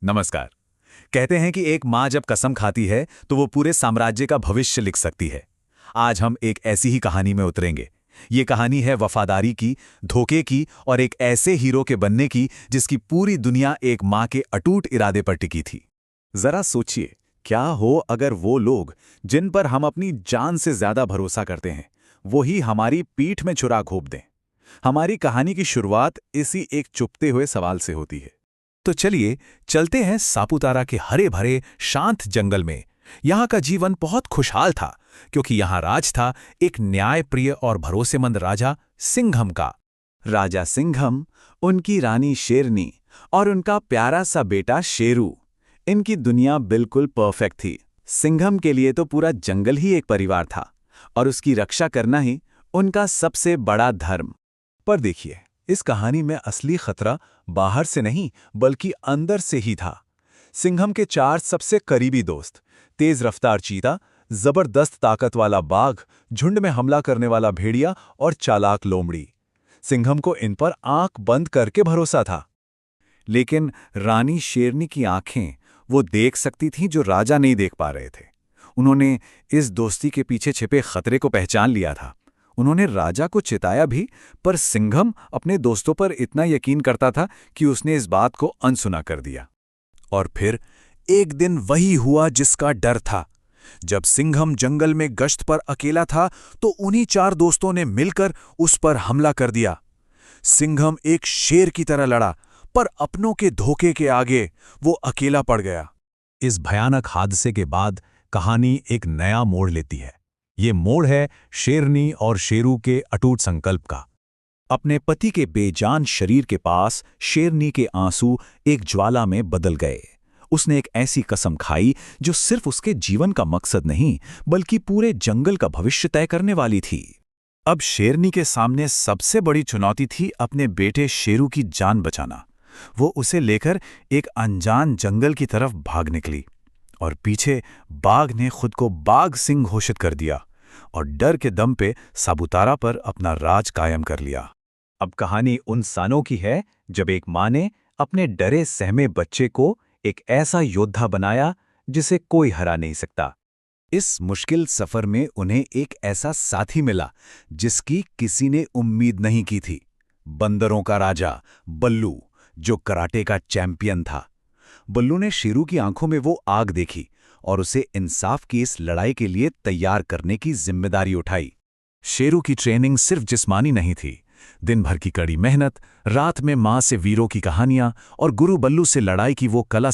नमस्कार। कहते हैं कि एक माँ जब कसम खाती है तो वो पूरे साम्राज्य का भविष्य लिख सकती है। आज हम एक ऐसी ही कहानी में उतरेंगे। ये कहानी है वफादारी की, धोखे की और एक ऐसे हीरो के बनने की जिसकी पूरी दुनिया एक माँ के अटूट इरादे पर टिकी थी। जरा सोचिए, क्या हो अगर वो लोग जिन पर हम अपनी जान से ज्यादा भरोसा करते हैं, वही हमारी पीठ में छुरा घोंप दें। हमारी कहानी की शुरुआत इसी एक चुपते हुए सवाल से होती है। तो चलिए चलते हैं सापुतारा के हरे भरे शांत जंगल में। यहाँ का जीवन बहुत खुशहाल था क्योंकि यहाँ राज था एक न्यायप्रिय और भरोसेमंद राजा सिंघम का। राजा सिंघम, उनकी रानी शेरनी और उनका प्यारा सा बेटा शेरू। इनकी दुनिया बिल्कुल परफेक्ट थी। सिंघम के लिए तो पूरा जंगल ही एक परिवार था और उसकी रक्षा करना ही उनका सबसे बड़ा धर्म। पर देखिए, इस कहानी में असली खतरा बाहर से नहीं बल्कि अंदर से ही था। सिंघम के चार सबसे करीबी दोस्त, तेज रफ्तार चीता, जबरदस्त ताकत वाला बाघ, झुंड में हमला करने वाला भेड़िया और चालाक लोमड़ी। सिंघम को इन पर आंख बंद करके भरोसा था। लेकिन रानी शेरनी की आंखें वो देख सकती थीं जो राजा नहीं देख पा रहे थे। उन्होंने इस दोस्ती के पीछे छिपे खतरे को पहचान लिया था। उन्होंने राजा को चिताया भी, पर सिंघम अपने दोस्तों पर इतना यकीन करता था कि उसने इस बात को अनसुना कर दिया। और फिर एक दिन वही हुआ जिसका डर था। जब सिंघम जंगल में गश्त पर अकेला था तो उन्हीं चार दोस्तों ने मिलकर उस पर हमला कर दिया। सिंघम एक शेर की तरह लड़ा, पर अपनों के धोखे के आगे वो अकेला पड़ गया। इस भयानक हादसे के बाद कहानी एक नया मोड़ लेती है। ये मोड़ है शेरनी और शेरू के अटूट संकल्प का। अपने पति के बेजान शरीर के पास शेरनी के आंसू एक ज्वाला में बदल गए। उसने एक ऐसी कसम खाई जो सिर्फ उसके जीवन का मकसद नहीं बल्कि पूरे जंगल का भविष्य तय करने वाली थी। अब शेरनी के सामने सबसे बड़ी चुनौती थी अपने बेटे शेरू की जान बचाना। वो उसे लेकर एक अनजान जंगल की तरफ भाग निकली और पीछे बाघ ने खुद को बाघ सिंह घोषित कर दिया और डर के दम पे सापुतारा पर अपना राज कायम कर लिया। अब कहानी उन सालों की है जब एक माँ ने अपने डरे सहमे बच्चे को एक ऐसा योद्धा बनाया जिसे कोई हरा नहीं सकता। इस मुश्किल सफर में उन्हें एक ऐसा साथी मिला जिसकी किसी ने उम्मीद नहीं की थी। बंदरों का राजा बल्लू, जो कराटे का चैंपियन था। बल्लू ने शेरू की आंखों में वो आग देखी और उसे इंसाफ की इस लड़ाई के लिए तैयार करने की जिम्मेदारी उठाई। शेरू की ट्रेनिंग सिर्फ जिस्मानी नहीं थी। दिन भर की कड़ी मेहनत, रात में माँ से वीरों की कहानियां और गुरु बल्लू से लड़ाई की वो कला